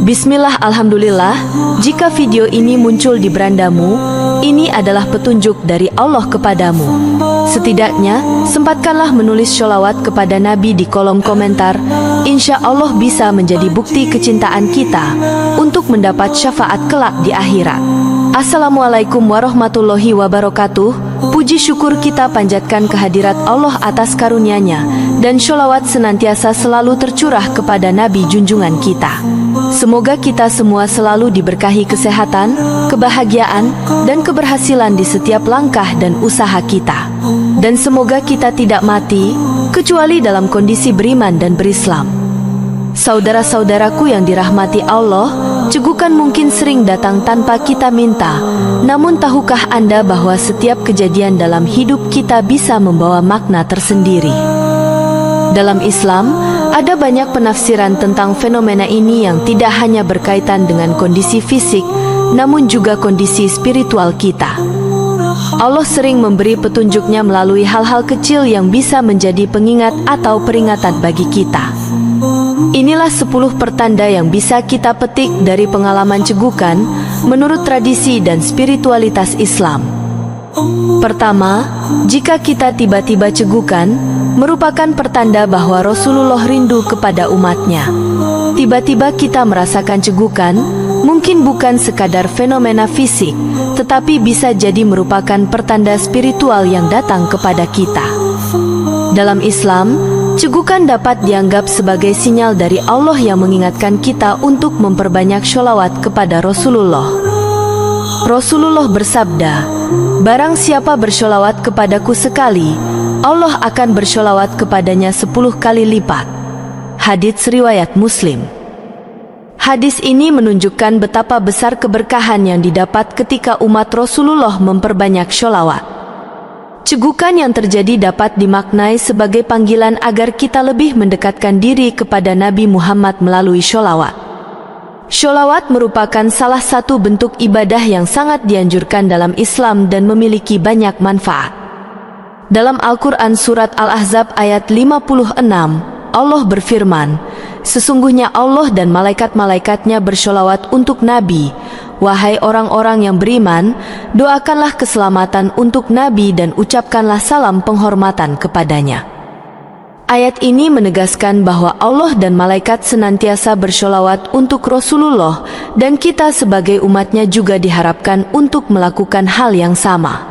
Bismillah, alhamdulillah. Jika video ini muncul di berandamu, ini adalah petunjuk dari Allah kepadamu. Setidaknya, sempatkanlah menulis sholawat kepada Nabi di kolom komentar. Insya Allah bisa menjadi bukti kecintaan kita untuk mendapat syafaat kelak di akhirat. Assalamualaikum warahmatullahi wabarakatuh. Puji syukur kita panjatkan kehadirat Allah atas karunia-Nya, dan sholawat senantiasa selalu tercurah kepada Nabi junjungan kita. Semoga kita semua selalu diberkahi kesehatan, kebahagiaan, dan keberhasilan di setiap langkah dan usaha kita. Dan semoga kita tidak mati, kecuali dalam kondisi beriman dan berislam. Saudara-saudaraku yang dirahmati Allah, cegukan mungkin sering datang tanpa kita minta. Namun tahukah Anda bahwa setiap kejadian dalam hidup kita bisa membawa makna tersendiri? Dalam Islam, ada banyak penafsiran tentang fenomena ini yang tidak hanya berkaitan dengan kondisi fisik, namun juga kondisi spiritual kita. Allah sering memberi petunjuk-Nya melalui hal-hal kecil yang bisa menjadi pengingat atau peringatan bagi kita. Inilah 10 pertanda yang bisa kita petik dari pengalaman cegukan menurut tradisi dan spiritualitas Islam. Pertama, jika kita tiba-tiba cegukan, merupakan pertanda bahwa Rasulullah rindu kepada umatnya. Tiba-tiba kita merasakan cegukan, mungkin bukan sekadar fenomena fisik, tetapi bisa jadi merupakan pertanda spiritual yang datang kepada kita. Dalam Islam, cegukan dapat dianggap sebagai sinyal dari Allah yang mengingatkan kita untuk memperbanyak sholawat kepada Rasulullah. Rasulullah bersabda, "Barang siapa bersholawat kepadaku sekali, Allah akan bersholawat kepadanya 10 kali lipat." Hadits riwayat Muslim. Hadis ini menunjukkan betapa besar keberkahan yang didapat ketika umat Rasulullah memperbanyak sholawat. Cegukan yang terjadi dapat dimaknai sebagai panggilan agar kita lebih mendekatkan diri kepada Nabi Muhammad melalui sholawat. Sholawat merupakan salah satu bentuk ibadah yang sangat dianjurkan dalam Islam dan memiliki banyak manfaat. Dalam Al-Quran Surat Al-Ahzab ayat 56, Allah berfirman, "Sesungguhnya Allah dan malaikat-malaikatnya bersholawat untuk Nabi. Wahai orang-orang yang beriman, doakanlah keselamatan untuk Nabi dan ucapkanlah salam penghormatan kepadanya." Ayat ini menegaskan bahwa Allah dan malaikat senantiasa bersholawat untuk Rasulullah, dan kita sebagai umatnya juga diharapkan untuk melakukan hal yang sama.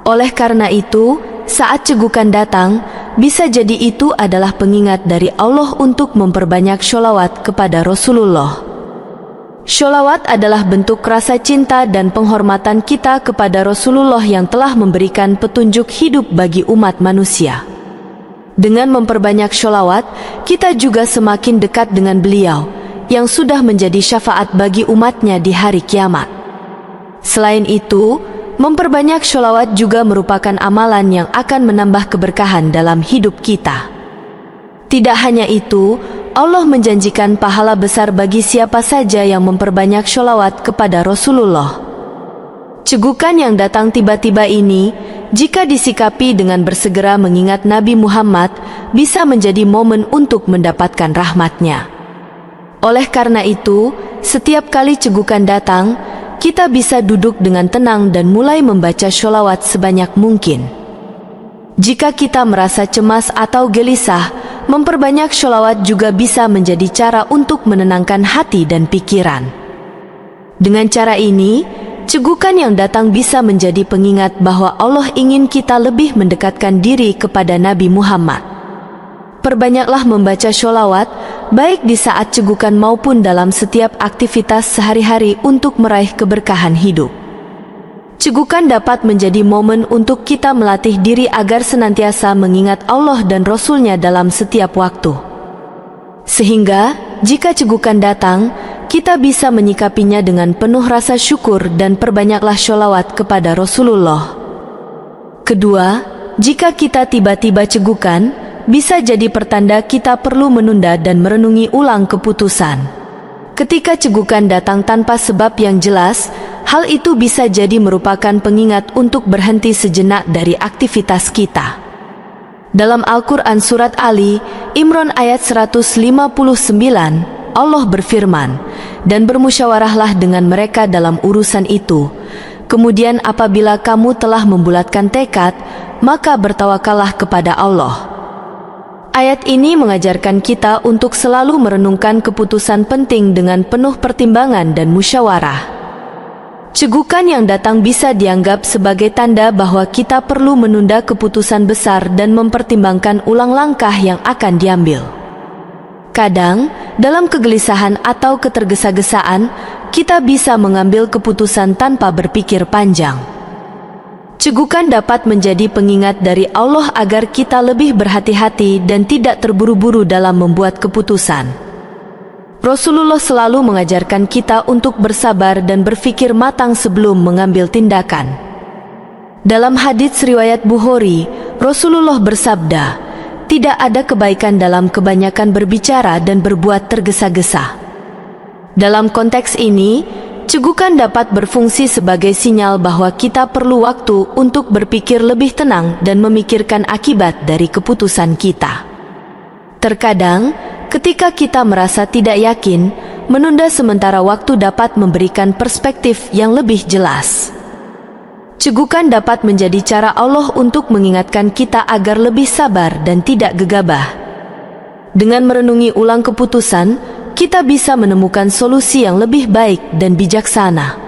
Oleh karena itu, saat cegukan datang, bisa jadi itu adalah pengingat dari Allah untuk memperbanyak sholawat kepada Rasulullah. Sholawat adalah bentuk rasa cinta dan penghormatan kita kepada Rasulullah yang telah memberikan petunjuk hidup bagi umat manusia. Dengan memperbanyak sholawat, kita juga semakin dekat dengan beliau, yang sudah menjadi syafaat bagi umatnya di hari kiamat. Selain itu, memperbanyak sholawat juga merupakan amalan yang akan menambah keberkahan dalam hidup kita. Tidak hanya itu, Allah menjanjikan pahala besar bagi siapa saja yang memperbanyak sholawat kepada Rasulullah. Cegukan yang datang tiba-tiba ini, jika disikapi dengan bersegera mengingat Nabi Muhammad, bisa menjadi momen untuk mendapatkan rahmat-Nya. Oleh karena itu, setiap kali cegukan datang, kita bisa duduk dengan tenang dan mulai membaca sholawat sebanyak mungkin. Jika kita merasa cemas atau gelisah, memperbanyak sholawat juga bisa menjadi cara untuk menenangkan hati dan pikiran. Dengan cara ini, cegukan yang datang bisa menjadi pengingat bahwa Allah ingin kita lebih mendekatkan diri kepada Nabi Muhammad. Perbanyaklah membaca sholawat, baik di saat cegukan maupun dalam setiap aktivitas sehari-hari untuk meraih keberkahan hidup. Cegukan dapat menjadi momen untuk kita melatih diri agar senantiasa mengingat Allah dan Rasul-Nya dalam setiap waktu. Sehingga, jika cegukan datang, kita bisa menyikapinya dengan penuh rasa syukur dan perbanyaklah sholawat kepada Rasulullah. Kedua, jika kita tiba-tiba cegukan, bisa jadi pertanda kita perlu menunda dan merenungi ulang keputusan. Ketika cegukan datang tanpa sebab yang jelas, hal itu bisa jadi merupakan pengingat untuk berhenti sejenak dari aktivitas kita. Dalam Al-Quran Surat Ali, Imran ayat 159, Allah berfirman, dan bermusyawarahlah dengan mereka dalam urusan itu. Kemudian apabila kamu telah membulatkan tekad, maka bertawakallah kepada Allah. Ayat ini mengajarkan kita untuk selalu merenungkan keputusan penting dengan penuh pertimbangan dan musyawarah. Cegukan yang datang bisa dianggap sebagai tanda bahwa kita perlu menunda keputusan besar dan mempertimbangkan ulang langkah yang akan diambil. Kadang, dalam kegelisahan atau ketergesa-gesaan, kita bisa mengambil keputusan tanpa berpikir panjang. Cegukan dapat menjadi pengingat dari Allah agar kita lebih berhati-hati dan tidak terburu-buru dalam membuat keputusan. Rasulullah selalu mengajarkan kita untuk bersabar dan berpikir matang sebelum mengambil tindakan. Dalam hadits riwayat Bukhari, Rasulullah bersabda, "Tidak ada kebaikan dalam kebanyakan berbicara dan berbuat tergesa-gesa." Dalam konteks ini, cegukan dapat berfungsi sebagai sinyal bahwa kita perlu waktu untuk berpikir lebih tenang dan memikirkan akibat dari keputusan kita. Terkadang, ketika kita merasa tidak yakin, menunda sementara waktu dapat memberikan perspektif yang lebih jelas. Cegukan dapat menjadi cara Allah untuk mengingatkan kita agar lebih sabar dan tidak gegabah. Dengan merenungi ulang keputusan, kita bisa menemukan solusi yang lebih baik dan bijaksana.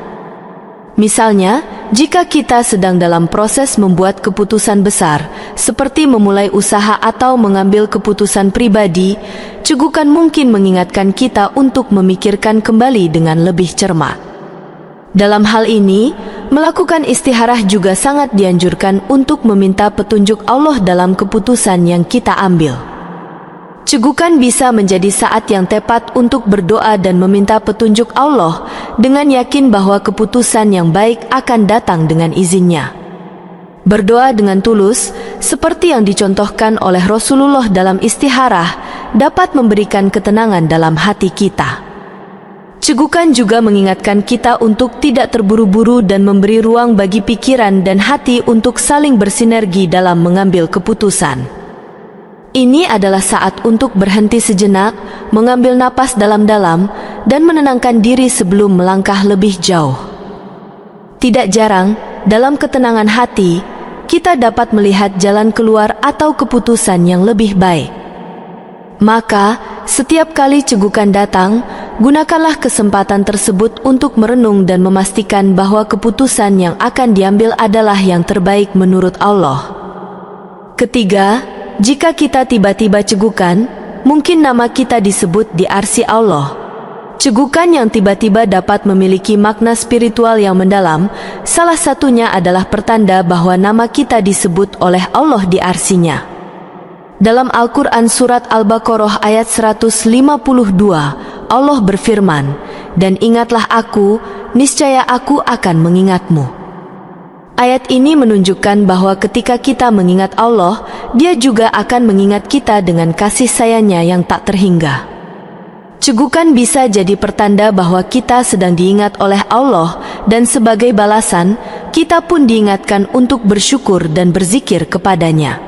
Misalnya, jika kita sedang dalam proses membuat keputusan besar, seperti memulai usaha atau mengambil keputusan pribadi, cegukan mungkin mengingatkan kita untuk memikirkan kembali dengan lebih cermat. Dalam hal ini, melakukan istikharah juga sangat dianjurkan untuk meminta petunjuk Allah dalam keputusan yang kita ambil. Cegukan bisa menjadi saat yang tepat untuk berdoa dan meminta petunjuk Allah dengan yakin bahwa keputusan yang baik akan datang dengan izinnya. Berdoa dengan tulus, seperti yang dicontohkan oleh Rasulullah dalam istikharah, dapat memberikan ketenangan dalam hati kita. Cegukan juga mengingatkan kita untuk tidak terburu-buru dan memberi ruang bagi pikiran dan hati untuk saling bersinergi dalam mengambil keputusan. Ini adalah saat untuk berhenti sejenak, mengambil napas dalam-dalam, dan menenangkan diri sebelum melangkah lebih jauh. Tidak jarang, dalam ketenangan hati, kita dapat melihat jalan keluar atau keputusan yang lebih baik. Maka, setiap kali cegukan datang, gunakanlah kesempatan tersebut untuk merenung dan memastikan bahwa keputusan yang akan diambil adalah yang terbaik menurut Allah. Ketiga, jika kita tiba-tiba cegukan, mungkin nama kita disebut di arsy Allah. Cegukan yang tiba-tiba dapat memiliki makna spiritual yang mendalam, salah satunya adalah pertanda bahwa nama kita disebut oleh Allah di arsinya. Dalam Al-Quran Surat Al-Baqarah ayat 152, Allah berfirman, "Dan ingatlah aku, niscaya aku akan mengingatmu." Ayat ini menunjukkan bahwa ketika kita mengingat Allah, Dia juga akan mengingat kita dengan kasih sayangnya yang tak terhingga. Cegukan bisa jadi pertanda bahwa kita sedang diingat oleh Allah, dan sebagai balasan, kita pun diingatkan untuk bersyukur dan berzikir kepadanya.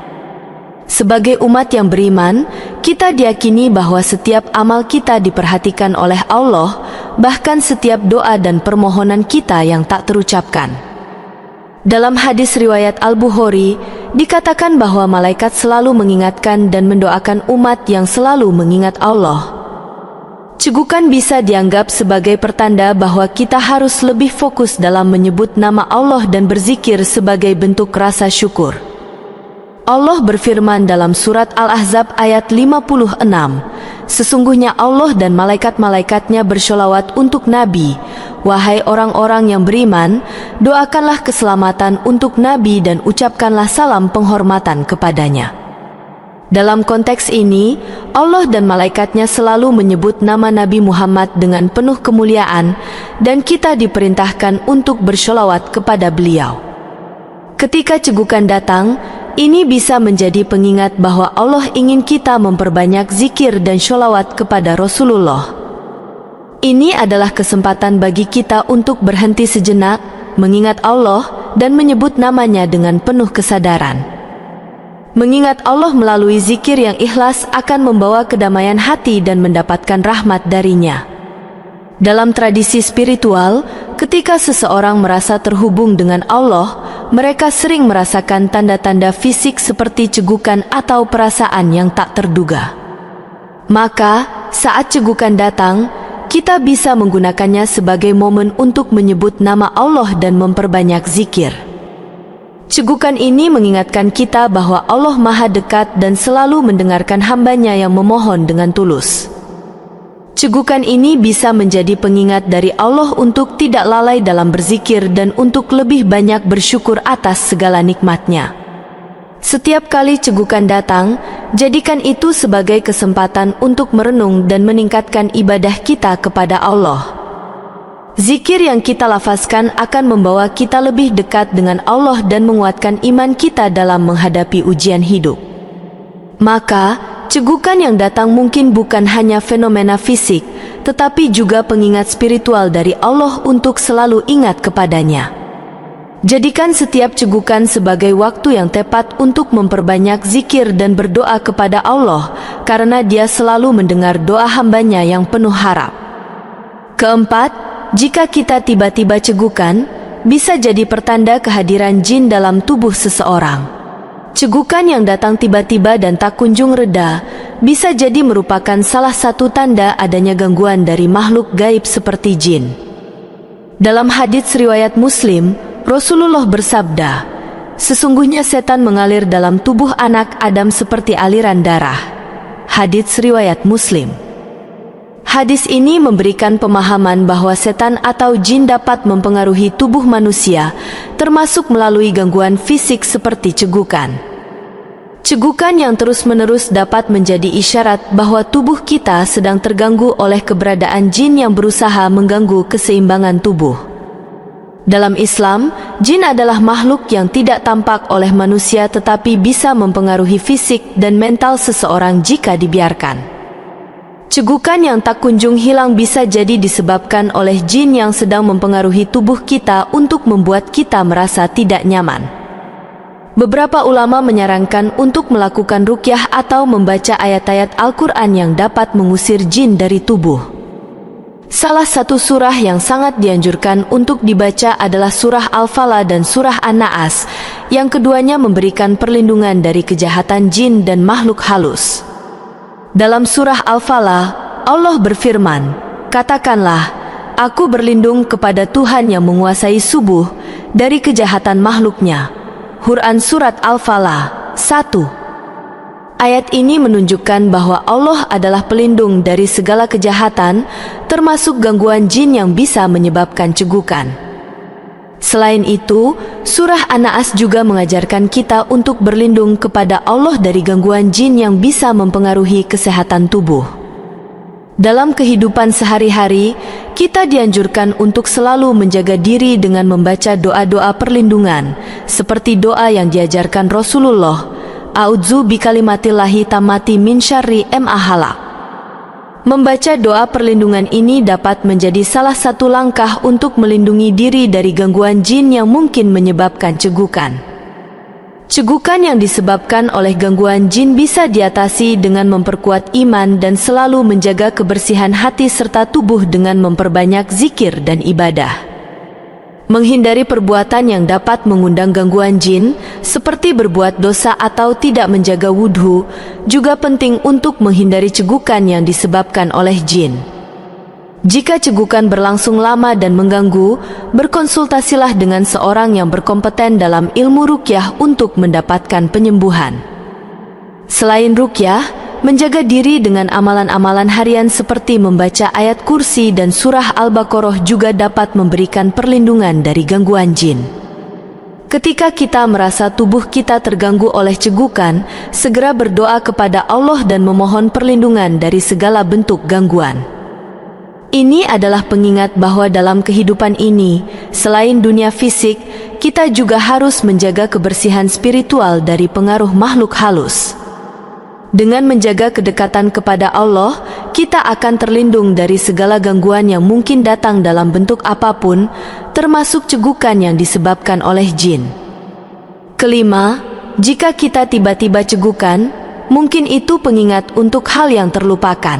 Sebagai umat yang beriman, kita diyakini bahwa setiap amal kita diperhatikan oleh Allah, bahkan setiap doa dan permohonan kita yang tak terucapkan. Dalam hadis riwayat Al-Bukhari, dikatakan bahwa malaikat selalu mengingatkan dan mendoakan umat yang selalu mengingat Allah. Cegukan bisa dianggap sebagai pertanda bahwa kita harus lebih fokus dalam menyebut nama Allah dan berzikir sebagai bentuk rasa syukur. Allah berfirman dalam surat Al-Ahzab ayat 56, "Sesungguhnya Allah dan malaikat-malaikatnya bersholawat untuk Nabi. Wahai orang-orang yang beriman, doakanlah keselamatan untuk Nabi dan ucapkanlah salam penghormatan kepadanya." Dalam konteks ini, Allah dan malaikatnya selalu menyebut nama Nabi Muhammad dengan penuh kemuliaan, dan kita diperintahkan untuk bersholawat kepada beliau. Ketika cegukan datang, ini bisa menjadi pengingat bahwa Allah ingin kita memperbanyak zikir dan sholawat kepada Rasulullah. Ini adalah kesempatan bagi kita untuk berhenti sejenak, mengingat Allah, dan menyebut namanya dengan penuh kesadaran. Mengingat Allah melalui zikir yang ikhlas akan membawa kedamaian hati dan mendapatkan rahmat darinya. Dalam tradisi spiritual, ketika seseorang merasa terhubung dengan Allah, mereka sering merasakan tanda-tanda fisik seperti cegukan atau perasaan yang tak terduga. Maka, saat cegukan datang, kita bisa menggunakannya sebagai momen untuk menyebut nama Allah dan memperbanyak zikir. Cegukan ini mengingatkan kita bahwa Allah Maha Dekat dan selalu mendengarkan hamba-Nya yang memohon dengan tulus. Cegukan ini bisa menjadi pengingat dari Allah untuk tidak lalai dalam berzikir dan untuk lebih banyak bersyukur atas segala nikmat-Nya. Setiap kali cegukan datang, jadikan itu sebagai kesempatan untuk merenung dan meningkatkan ibadah kita kepada Allah. Zikir yang kita lafazkan akan membawa kita lebih dekat dengan Allah dan menguatkan iman kita dalam menghadapi ujian hidup. Maka, cegukan yang datang mungkin bukan hanya fenomena fisik, tetapi juga pengingat spiritual dari Allah untuk selalu ingat kepadanya. Jadikan setiap cegukan sebagai waktu yang tepat untuk memperbanyak zikir dan berdoa kepada Allah, karena Dia selalu mendengar doa hamba-Nya yang penuh harap. Keempat, jika kita tiba-tiba cegukan, bisa jadi pertanda kehadiran jin dalam tubuh seseorang. Cegukan yang datang tiba-tiba dan tak kunjung reda, bisa jadi merupakan salah satu tanda adanya gangguan dari makhluk gaib seperti jin. Dalam hadits riwayat Muslim, Rasulullah bersabda, "Sesungguhnya setan mengalir dalam tubuh anak Adam seperti aliran darah." Hadits riwayat Muslim. Hadis ini memberikan pemahaman bahwa setan atau jin dapat mempengaruhi tubuh manusia, termasuk melalui gangguan fisik seperti cegukan. Cegukan yang terus-menerus dapat menjadi isyarat bahwa tubuh kita sedang terganggu oleh keberadaan jin yang berusaha mengganggu keseimbangan tubuh. Dalam Islam, jin adalah makhluk yang tidak tampak oleh manusia tetapi bisa mempengaruhi fisik dan mental seseorang jika dibiarkan. Cegukan yang tak kunjung hilang bisa jadi disebabkan oleh jin yang sedang mempengaruhi tubuh kita untuk membuat kita merasa tidak nyaman. Beberapa ulama menyarankan untuk melakukan ruqyah atau membaca ayat-ayat Al-Quran yang dapat mengusir jin dari tubuh. Salah satu surah yang sangat dianjurkan untuk dibaca adalah surah Al-Falaq dan surah An-Naas, yang keduanya memberikan perlindungan dari kejahatan jin dan makhluk halus. Dalam surah Al-Falaq, Allah berfirman, "Katakanlah, aku berlindung kepada Tuhan yang menguasai subuh dari kejahatan makhluknya." Quran Surat Al-Falaq 1. Ayat ini menunjukkan bahwa Allah adalah pelindung dari segala kejahatan, termasuk gangguan jin yang bisa menyebabkan cegukan. Selain itu, surah An-Naas juga mengajarkan kita untuk berlindung kepada Allah dari gangguan jin yang bisa mempengaruhi kesehatan tubuh. Dalam kehidupan sehari-hari, kita dianjurkan untuk selalu menjaga diri dengan membaca doa-doa perlindungan, seperti doa yang diajarkan Rasulullah, "A'udzu bikalimatillahi tammati min syarri ma khalaq." Membaca doa perlindungan ini dapat menjadi salah satu langkah untuk melindungi diri dari gangguan jin yang mungkin menyebabkan cegukan. Cegukan yang disebabkan oleh gangguan jin bisa diatasi dengan memperkuat iman dan selalu menjaga kebersihan hati serta tubuh dengan memperbanyak zikir dan ibadah. Menghindari perbuatan yang dapat mengundang gangguan jin, seperti berbuat dosa atau tidak menjaga wudhu, juga penting untuk menghindari cegukan yang disebabkan oleh jin. Jika cegukan berlangsung lama dan mengganggu, berkonsultasilah dengan seorang yang berkompeten dalam ilmu ruqyah untuk mendapatkan penyembuhan. Selain ruqyah, menjaga diri dengan amalan-amalan harian seperti membaca ayat kursi dan surah Al-Baqarah juga dapat memberikan perlindungan dari gangguan jin. Ketika kita merasa tubuh kita terganggu oleh cegukan, segera berdoa kepada Allah dan memohon perlindungan dari segala bentuk gangguan. Ini adalah pengingat bahwa dalam kehidupan ini, selain dunia fisik, kita juga harus menjaga kebersihan spiritual dari pengaruh makhluk halus. Dengan menjaga kedekatan kepada Allah, kita akan terlindung dari segala gangguan yang mungkin datang dalam bentuk apapun, termasuk cegukan yang disebabkan oleh jin. Kelima, jika kita tiba-tiba cegukan, mungkin itu pengingat untuk hal yang terlupakan.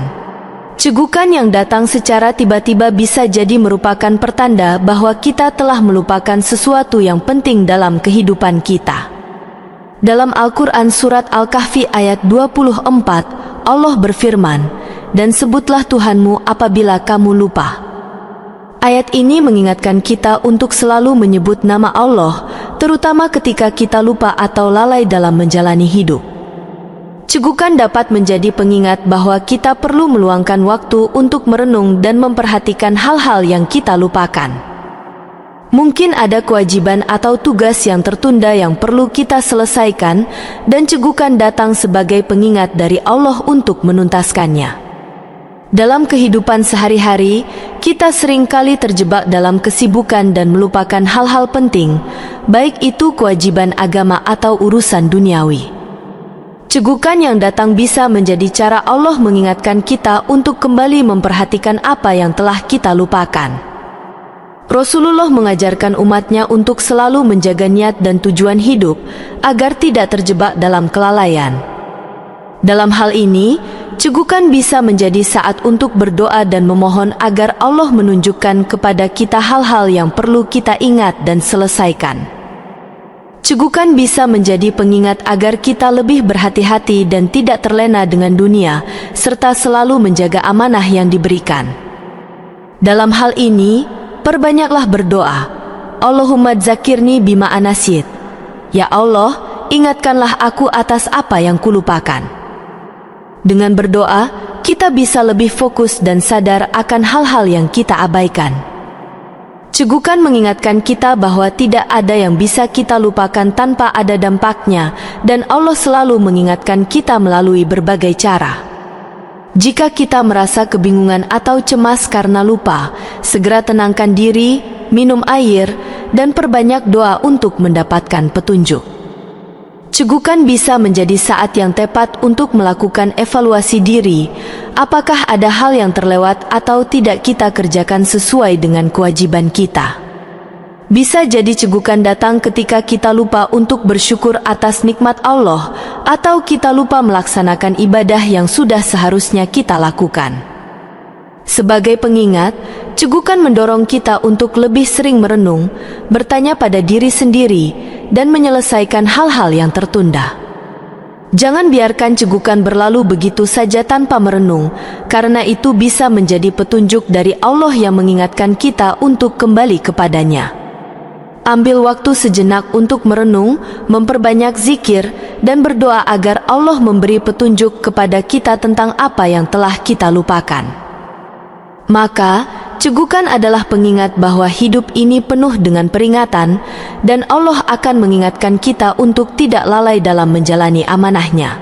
Cegukan yang datang secara tiba-tiba bisa jadi merupakan pertanda bahwa kita telah melupakan sesuatu yang penting dalam kehidupan kita. Dalam Al-Quran Surat Al-Kahfi ayat 24, Allah berfirman, "Dan sebutlah Tuhanmu apabila kamu lupa." Ayat ini mengingatkan kita untuk selalu menyebut nama Allah, terutama ketika kita lupa atau lalai dalam menjalani hidup. Cegukan dapat menjadi pengingat bahwa kita perlu meluangkan waktu untuk merenung dan memperhatikan hal-hal yang kita lupakan. Mungkin ada kewajiban atau tugas yang tertunda yang perlu kita selesaikan, dan cegukan datang sebagai pengingat dari Allah untuk menuntaskannya. Dalam kehidupan sehari-hari, kita seringkali terjebak dalam kesibukan dan melupakan hal-hal penting, baik itu kewajiban agama atau urusan duniawi. Cegukan yang datang bisa menjadi cara Allah mengingatkan kita untuk kembali memperhatikan apa yang telah kita lupakan. Rasulullah mengajarkan umatnya untuk selalu menjaga niat dan tujuan hidup agar tidak terjebak dalam kelalaian. Dalam hal ini, cegukan bisa menjadi saat untuk berdoa dan memohon agar Allah menunjukkan kepada kita hal-hal yang perlu kita ingat dan selesaikan. Cegukan bisa menjadi pengingat agar kita lebih berhati-hati dan tidak terlena dengan dunia, serta selalu menjaga amanah yang diberikan. Dalam hal ini, perbanyaklah berdoa. Allahumma dzakirni bima anasit. Ya Allah, ingatkanlah aku atas apa yang kulupakan. Dengan berdoa, kita bisa lebih fokus dan sadar akan hal-hal yang kita abaikan. Cegukan mengingatkan kita bahwa tidak ada yang bisa kita lupakan tanpa ada dampaknya, dan Allah selalu mengingatkan kita melalui berbagai cara. Jika kita merasa kebingungan atau cemas karena lupa, segera tenangkan diri, minum air, dan perbanyak doa untuk mendapatkan petunjuk. Cegukan bisa menjadi saat yang tepat untuk melakukan evaluasi diri, apakah ada hal yang terlewat atau tidak kita kerjakan sesuai dengan kewajiban kita. Bisa jadi cegukan datang ketika kita lupa untuk bersyukur atas nikmat Allah, atau kita lupa melaksanakan ibadah yang sudah seharusnya kita lakukan. Sebagai pengingat, cegukan mendorong kita untuk lebih sering merenung, bertanya pada diri sendiri, dan menyelesaikan hal-hal yang tertunda. Jangan biarkan cegukan berlalu begitu saja tanpa merenung, karena itu bisa menjadi petunjuk dari Allah yang mengingatkan kita untuk kembali kepadanya. Ambil waktu sejenak untuk merenung, memperbanyak zikir, dan berdoa agar Allah memberi petunjuk kepada kita tentang apa yang telah kita lupakan. Maka, cegukan adalah pengingat bahwa hidup ini penuh dengan peringatan, dan Allah akan mengingatkan kita untuk tidak lalai dalam menjalani amanahnya.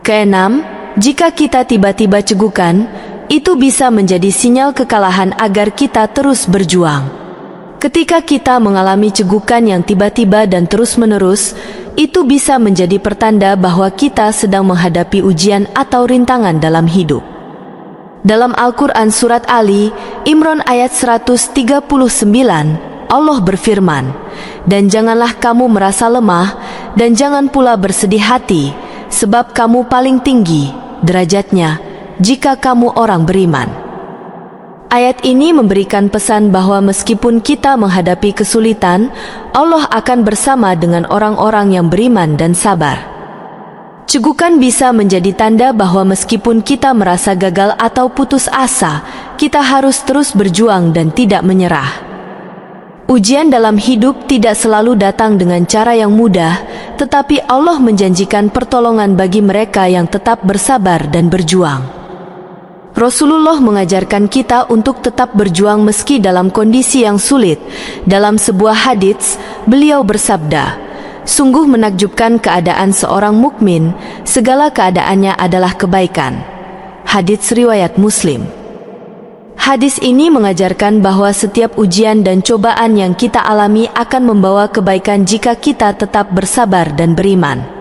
Keenam, jika kita tiba-tiba cegukan, itu bisa menjadi sinyal kekalahan agar kita terus berjuang. Ketika kita mengalami cegukan yang tiba-tiba dan terus-menerus, itu bisa menjadi pertanda bahwa kita sedang menghadapi ujian atau rintangan dalam hidup. Dalam Al-Quran Surat Ali, Imran ayat 139, Allah berfirman, "Dan janganlah kamu merasa lemah, dan jangan pula bersedih hati, sebab kamu paling tinggi derajatnya jika kamu orang beriman." Ayat ini memberikan pesan bahwa meskipun kita menghadapi kesulitan, Allah akan bersama dengan orang-orang yang beriman dan sabar. Cegukan bisa menjadi tanda bahwa meskipun kita merasa gagal atau putus asa, kita harus terus berjuang dan tidak menyerah. Ujian dalam hidup tidak selalu datang dengan cara yang mudah, tetapi Allah menjanjikan pertolongan bagi mereka yang tetap bersabar dan berjuang. Rasulullah mengajarkan kita untuk tetap berjuang meski dalam kondisi yang sulit. Dalam sebuah hadits, beliau bersabda, "Sungguh menakjubkan keadaan seorang mukmin, segala keadaannya adalah kebaikan." Hadits riwayat Muslim. Hadis ini mengajarkan bahwa setiap ujian dan cobaan yang kita alami akan membawa kebaikan jika kita tetap bersabar dan beriman.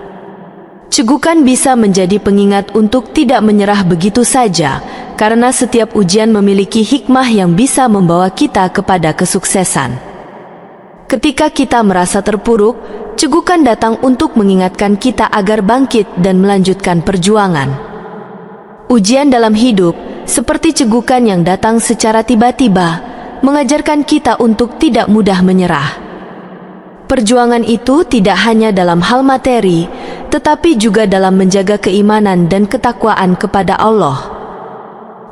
Cegukan bisa menjadi pengingat untuk tidak menyerah begitu saja, karena setiap ujian memiliki hikmah yang bisa membawa kita kepada kesuksesan. Ketika kita merasa terpuruk, cegukan datang untuk mengingatkan kita agar bangkit dan melanjutkan perjuangan. Ujian dalam hidup seperti cegukan yang datang secara tiba-tiba, mengajarkan kita untuk tidak mudah menyerah. Perjuangan itu tidak hanya dalam hal materi, tetapi juga dalam menjaga keimanan dan ketakwaan kepada Allah.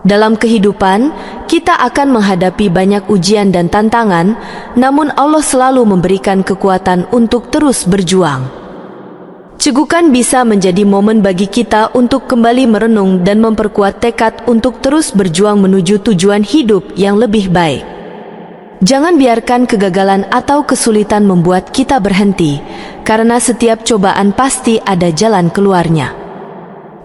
Dalam kehidupan, kita akan menghadapi banyak ujian dan tantangan, namun Allah selalu memberikan kekuatan untuk terus berjuang. Cegukan bisa menjadi momen bagi kita untuk kembali merenung dan memperkuat tekad untuk terus berjuang menuju tujuan hidup yang lebih baik. Jangan biarkan kegagalan atau kesulitan membuat kita berhenti, karena setiap cobaan pasti ada jalan keluarnya.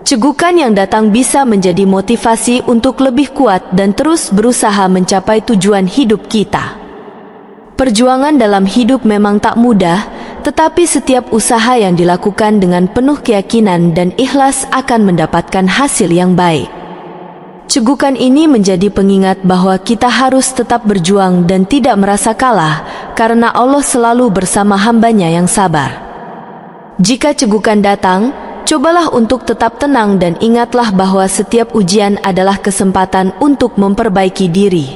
Cegukan yang datang bisa menjadi motivasi untuk lebih kuat dan terus berusaha mencapai tujuan hidup kita. Perjuangan dalam hidup memang tak mudah, tetapi setiap usaha yang dilakukan dengan penuh keyakinan dan ikhlas akan mendapatkan hasil yang baik. Cegukan ini menjadi pengingat bahwa kita harus tetap berjuang dan tidak merasa kalah, karena Allah selalu bersama hamba-Nya yang sabar. Jika cegukan datang, cobalah untuk tetap tenang dan ingatlah bahwa setiap ujian adalah kesempatan untuk memperbaiki diri.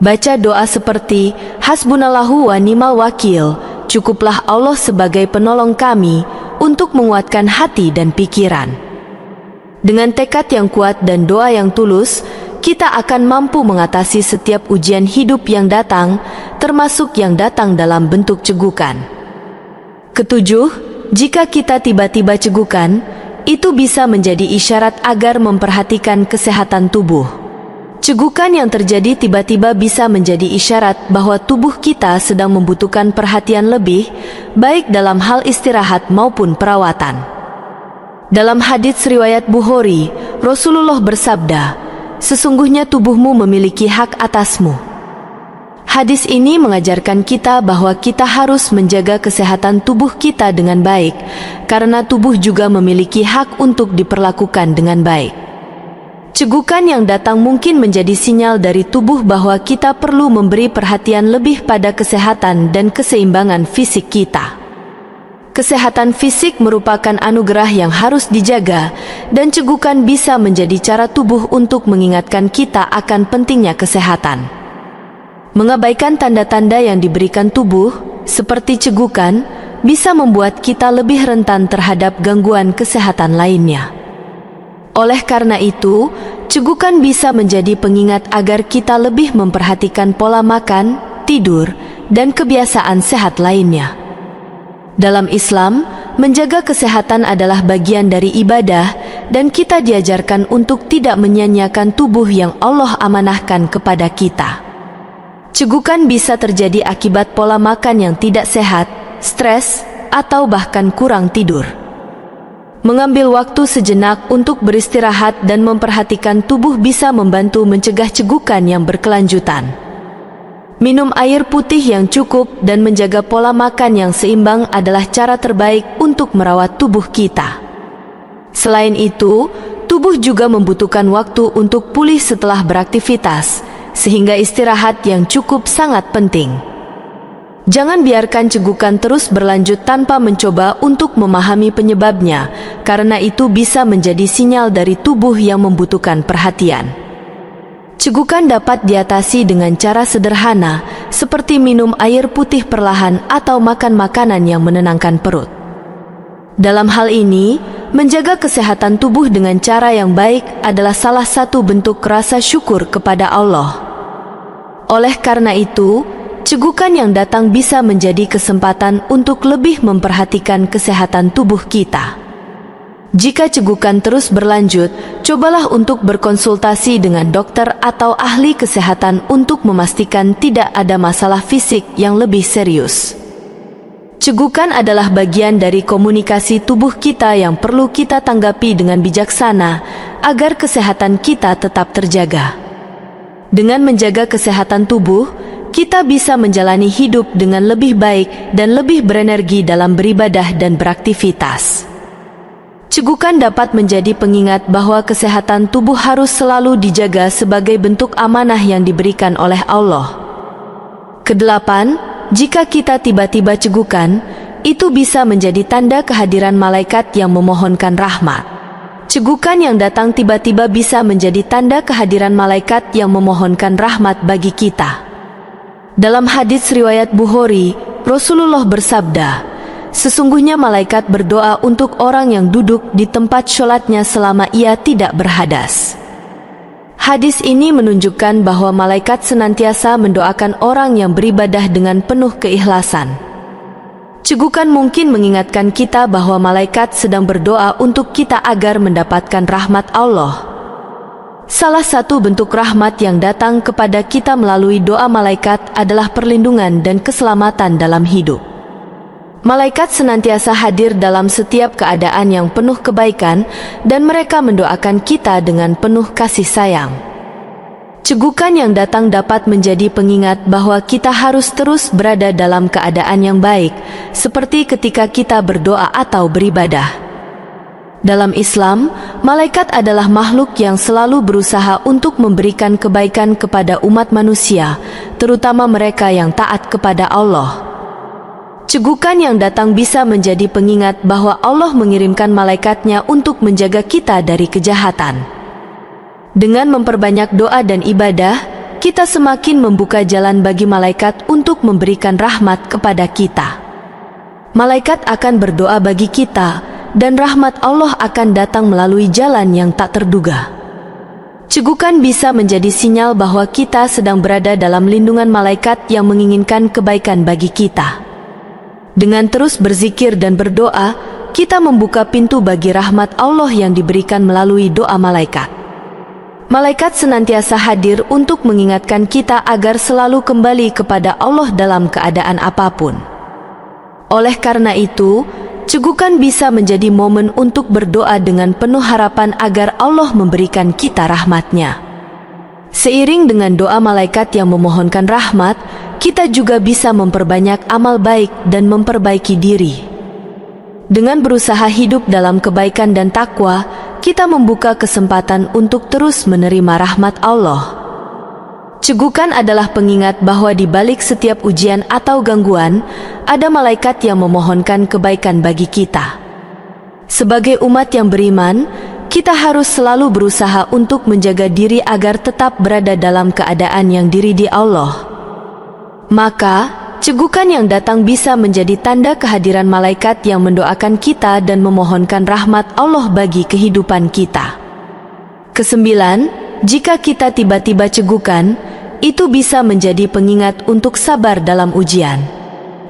Baca doa seperti, Hasbunallahu wa ni'mal wakil, cukuplah Allah sebagai penolong kami, untuk menguatkan hati dan pikiran. Dengan tekad yang kuat dan doa yang tulus, kita akan mampu mengatasi setiap ujian hidup yang datang, termasuk yang datang dalam bentuk cegukan. Ketujuh, jika kita tiba-tiba cegukan, itu bisa menjadi isyarat agar memperhatikan kesehatan tubuh. Cegukan yang terjadi tiba-tiba bisa menjadi isyarat bahwa tubuh kita sedang membutuhkan perhatian lebih, baik dalam hal istirahat maupun perawatan. Dalam hadits riwayat Bukhari, Rasulullah bersabda, "Sesungguhnya tubuhmu memiliki hak atasmu." Hadis ini mengajarkan kita bahwa kita harus menjaga kesehatan tubuh kita dengan baik, karena tubuh juga memiliki hak untuk diperlakukan dengan baik. Cegukan yang datang mungkin menjadi sinyal dari tubuh bahwa kita perlu memberi perhatian lebih pada kesehatan dan keseimbangan fisik kita. Kesehatan fisik merupakan anugerah yang harus dijaga, dan cegukan bisa menjadi cara tubuh untuk mengingatkan kita akan pentingnya kesehatan. Mengabaikan tanda-tanda yang diberikan tubuh, seperti cegukan, bisa membuat kita lebih rentan terhadap gangguan kesehatan lainnya. Oleh karena itu, cegukan bisa menjadi pengingat agar kita lebih memperhatikan pola makan, tidur, dan kebiasaan sehat lainnya. Dalam Islam, menjaga kesehatan adalah bagian dari ibadah, dan kita diajarkan untuk tidak menyia-nyiakan tubuh yang Allah amanahkan kepada kita. Cegukan bisa terjadi akibat pola makan yang tidak sehat, stres, atau bahkan kurang tidur. Mengambil waktu sejenak untuk beristirahat dan memperhatikan tubuh bisa membantu mencegah cegukan yang berkelanjutan. Minum air putih yang cukup dan menjaga pola makan yang seimbang adalah cara terbaik untuk merawat tubuh kita. Selain itu, tubuh juga membutuhkan waktu untuk pulih setelah beraktivitas, sehingga istirahat yang cukup sangat penting. Jangan biarkan cegukan terus berlanjut tanpa mencoba untuk memahami penyebabnya, karena itu bisa menjadi sinyal dari tubuh yang membutuhkan perhatian. Cegukan dapat diatasi dengan cara sederhana, seperti minum air putih perlahan atau makan makanan yang menenangkan perut. Dalam hal ini, menjaga kesehatan tubuh dengan cara yang baik adalah salah satu bentuk rasa syukur kepada Allah. Oleh karena itu, cegukan yang datang bisa menjadi kesempatan untuk lebih memperhatikan kesehatan tubuh kita. Jika cegukan terus berlanjut, cobalah untuk berkonsultasi dengan dokter atau ahli kesehatan untuk memastikan tidak ada masalah fisik yang lebih serius. Cegukan adalah bagian dari komunikasi tubuh kita yang perlu kita tanggapi dengan bijaksana agar kesehatan kita tetap terjaga. Dengan menjaga kesehatan tubuh, kita bisa menjalani hidup dengan lebih baik dan lebih berenergi dalam beribadah dan beraktivitas. Cegukan dapat menjadi pengingat bahwa kesehatan tubuh harus selalu dijaga sebagai bentuk amanah yang diberikan oleh Allah. Kedelapan, jika kita tiba-tiba cegukan, itu bisa menjadi tanda kehadiran malaikat yang memohonkan rahmat. Cegukan yang datang tiba-tiba bisa menjadi tanda kehadiran malaikat yang memohonkan rahmat bagi kita. Dalam hadits riwayat Bukhari, Rasulullah bersabda, "Sesungguhnya malaikat berdoa untuk orang yang duduk di tempat sholatnya selama ia tidak berhadas." Hadis ini menunjukkan bahwa malaikat senantiasa mendoakan orang yang beribadah dengan penuh keikhlasan. Cegukan mungkin mengingatkan kita bahwa malaikat sedang berdoa untuk kita agar mendapatkan rahmat Allah. Salah satu bentuk rahmat yang datang kepada kita melalui doa malaikat adalah perlindungan dan keselamatan dalam hidup. Malaikat senantiasa hadir dalam setiap keadaan yang penuh kebaikan dan mereka mendoakan kita dengan penuh kasih sayang. Cegukan yang datang dapat menjadi pengingat bahwa kita harus terus berada dalam keadaan yang baik, seperti ketika kita berdoa atau beribadah. Dalam Islam, malaikat adalah makhluk yang selalu berusaha untuk memberikan kebaikan kepada umat manusia, terutama mereka yang taat kepada Allah. Cegukan yang datang bisa menjadi pengingat bahwa Allah mengirimkan malaikatnya untuk menjaga kita dari kejahatan. Dengan memperbanyak doa dan ibadah, kita semakin membuka jalan bagi malaikat untuk memberikan rahmat kepada kita. Malaikat akan berdoa bagi kita, dan rahmat Allah akan datang melalui jalan yang tak terduga. Cegukan bisa menjadi sinyal bahwa kita sedang berada dalam lindungan malaikat yang menginginkan kebaikan bagi kita. Dengan terus berzikir dan berdoa, kita membuka pintu bagi rahmat Allah yang diberikan melalui doa malaikat. Malaikat senantiasa hadir untuk mengingatkan kita agar selalu kembali kepada Allah dalam keadaan apapun. Oleh karena itu, cegukan bisa menjadi momen untuk berdoa dengan penuh harapan agar Allah memberikan kita rahmat-Nya. Seiring dengan doa malaikat yang memohonkan rahmat, kita juga bisa memperbanyak amal baik dan memperbaiki diri. Dengan berusaha hidup dalam kebaikan dan takwa, kita membuka kesempatan untuk terus menerima rahmat Allah. Cegukan adalah pengingat bahwa di balik setiap ujian atau gangguan, ada malaikat yang memohonkan kebaikan bagi kita. Sebagai umat yang beriman, kita harus selalu berusaha untuk menjaga diri agar tetap berada dalam keadaan yang diridhai Allah. Maka, cegukan yang datang bisa menjadi tanda kehadiran malaikat yang mendoakan kita dan memohonkan rahmat Allah bagi kehidupan kita. Kesembilan, jika kita tiba-tiba cegukan, itu bisa menjadi pengingat untuk sabar dalam ujian.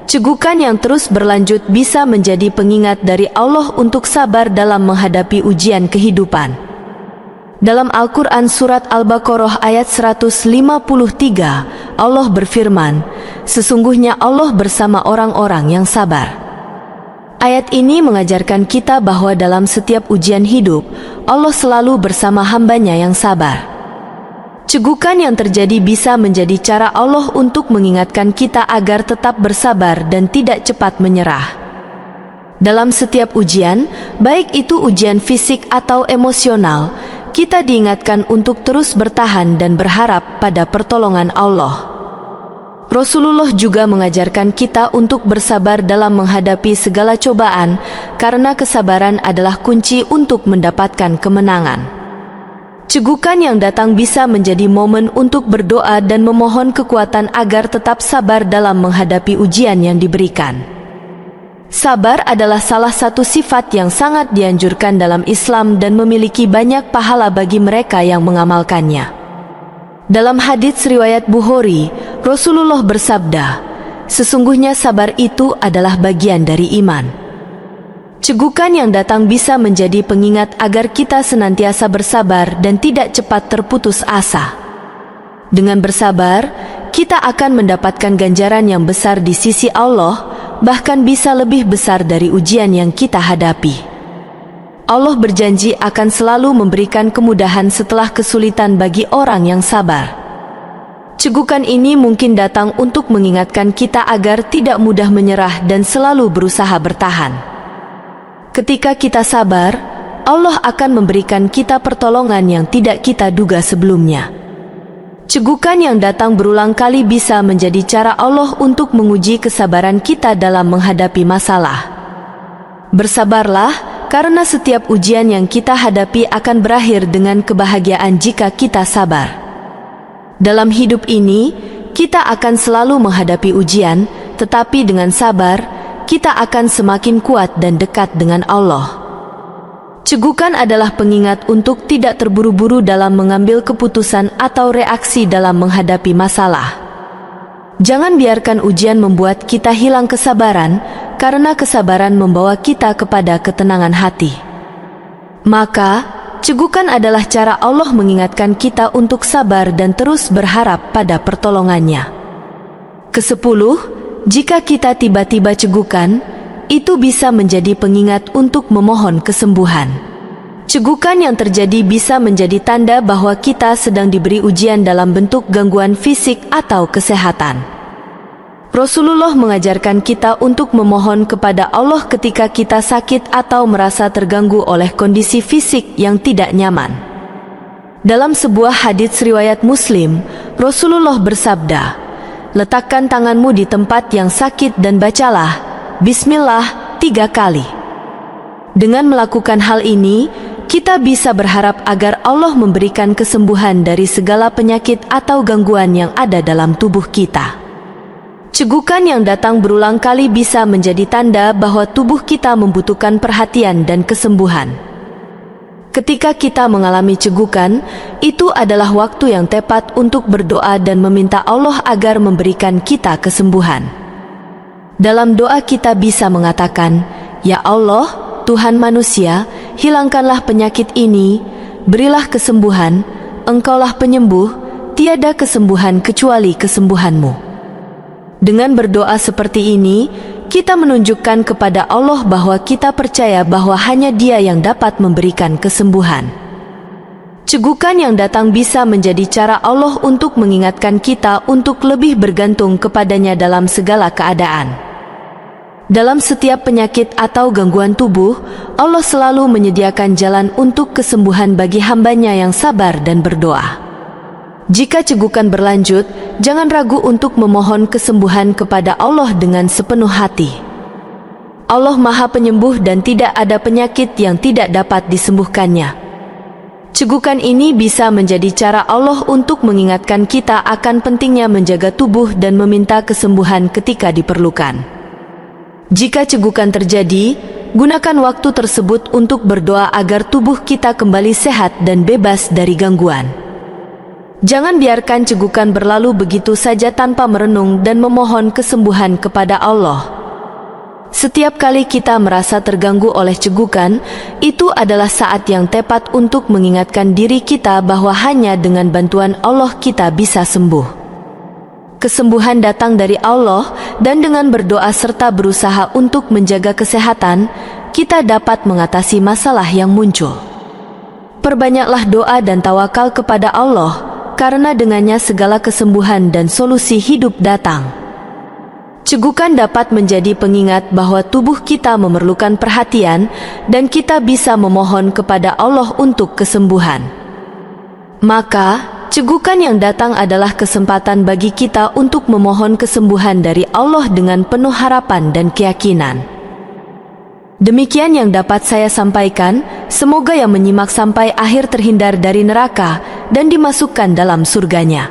Cegukan yang terus berlanjut bisa menjadi pengingat dari Allah untuk sabar dalam menghadapi ujian kehidupan. Dalam Al-Quran Surat Al-Baqarah ayat 153, Allah berfirman, "Sesungguhnya Allah bersama orang-orang yang sabar." Ayat ini mengajarkan kita bahwa dalam setiap ujian hidup, Allah selalu bersama hambanya yang sabar. Cegukan yang terjadi bisa menjadi cara Allah untuk mengingatkan kita agar tetap bersabar dan tidak cepat menyerah. Dalam setiap ujian, baik itu ujian fisik atau emosional, kita diingatkan untuk terus bertahan dan berharap pada pertolongan Allah. Rasulullah juga mengajarkan kita untuk bersabar dalam menghadapi segala cobaan, karena kesabaran adalah kunci untuk mendapatkan kemenangan. Cegukan yang datang bisa menjadi momen untuk berdoa dan memohon kekuatan agar tetap sabar dalam menghadapi ujian yang diberikan. Sabar adalah salah satu sifat yang sangat dianjurkan dalam Islam dan memiliki banyak pahala bagi mereka yang mengamalkannya. Dalam hadits riwayat Bukhari, Rasulullah bersabda, "Sesungguhnya sabar itu adalah bagian dari iman." Cegukan yang datang bisa menjadi pengingat agar kita senantiasa bersabar dan tidak cepat terputus asa. Dengan bersabar, kita akan mendapatkan ganjaran yang besar di sisi Allah, bahkan bisa lebih besar dari ujian yang kita hadapi. Allah berjanji akan selalu memberikan kemudahan setelah kesulitan bagi orang yang sabar. Cegukan ini mungkin datang untuk mengingatkan kita agar tidak mudah menyerah dan selalu berusaha bertahan. Ketika kita sabar, Allah akan memberikan kita pertolongan yang tidak kita duga sebelumnya. Cegukan yang datang berulang kali bisa menjadi cara Allah untuk menguji kesabaran kita dalam menghadapi masalah. Bersabarlah karena setiap ujian yang kita hadapi akan berakhir dengan kebahagiaan jika kita sabar. Dalam hidup ini, kita akan selalu menghadapi ujian, tetapi dengan sabar, kita akan semakin kuat dan dekat dengan Allah. Cegukan adalah pengingat untuk tidak terburu-buru dalam mengambil keputusan atau reaksi dalam menghadapi masalah. Jangan biarkan ujian membuat kita hilang kesabaran, karena kesabaran membawa kita kepada ketenangan hati. Maka, cegukan adalah cara Allah mengingatkan kita untuk sabar dan terus berharap pada pertolongannya. Kesepuluh, jika kita tiba-tiba cegukan, itu bisa menjadi pengingat untuk memohon kesembuhan. Cegukan yang terjadi bisa menjadi tanda bahwa kita sedang diberi ujian dalam bentuk gangguan fisik atau kesehatan. Rasulullah mengajarkan kita untuk memohon kepada Allah ketika kita sakit atau merasa terganggu oleh kondisi fisik yang tidak nyaman. Dalam sebuah hadits riwayat Muslim, Rasulullah bersabda, "Letakkan tanganmu di tempat yang sakit dan bacalah Bismillah 3 kali." Dengan melakukan hal ini, kita bisa berharap agar Allah memberikan kesembuhan dari segala penyakit atau gangguan yang ada dalam tubuh kita. Cegukan yang datang berulang kali bisa menjadi tanda bahwa tubuh kita membutuhkan perhatian dan kesembuhan. Ketika kita mengalami cegukan, itu adalah waktu yang tepat untuk berdoa dan meminta Allah agar memberikan kita kesembuhan. Dalam doa kita bisa mengatakan, "Ya Allah, Tuhan manusia, hilangkanlah penyakit ini, berilah kesembuhan, Engkaulah penyembuh, tiada kesembuhan kecuali kesembuhan-Mu." Dengan berdoa seperti ini, kita menunjukkan kepada Allah bahwa kita percaya bahwa hanya Dia yang dapat memberikan kesembuhan. Cegukan yang datang bisa menjadi cara Allah untuk mengingatkan kita untuk lebih bergantung kepadanya dalam segala keadaan. Dalam setiap penyakit atau gangguan tubuh, Allah selalu menyediakan jalan untuk kesembuhan bagi hamba-Nya yang sabar dan berdoa. Jika cegukan berlanjut, jangan ragu untuk memohon kesembuhan kepada Allah dengan sepenuh hati. Allah Maha Penyembuh dan tidak ada penyakit yang tidak dapat disembuhkannya. Cegukan ini bisa menjadi cara Allah untuk mengingatkan kita akan pentingnya menjaga tubuh dan meminta kesembuhan ketika diperlukan. Jika cegukan terjadi, gunakan waktu tersebut untuk berdoa agar tubuh kita kembali sehat dan bebas dari gangguan. Jangan biarkan cegukan berlalu begitu saja tanpa merenung dan memohon kesembuhan kepada Allah. Setiap kali kita merasa terganggu oleh cegukan, itu adalah saat yang tepat untuk mengingatkan diri kita bahwa hanya dengan bantuan Allah kita bisa sembuh. Kesembuhan datang dari Allah, dan dengan berdoa serta berusaha untuk menjaga kesehatan, kita dapat mengatasi masalah yang muncul. Perbanyaklah doa dan tawakal kepada Allah, karena dengannya segala kesembuhan dan solusi hidup datang. Cegukan dapat menjadi pengingat bahwa tubuh kita memerlukan perhatian, dan kita bisa memohon kepada Allah untuk kesembuhan. Maka, cegukan yang datang adalah kesempatan bagi kita untuk memohon kesembuhan dari Allah dengan penuh harapan dan keyakinan. Demikian yang dapat saya sampaikan, semoga yang menyimak sampai akhir terhindar dari neraka dan dimasukkan dalam surganya.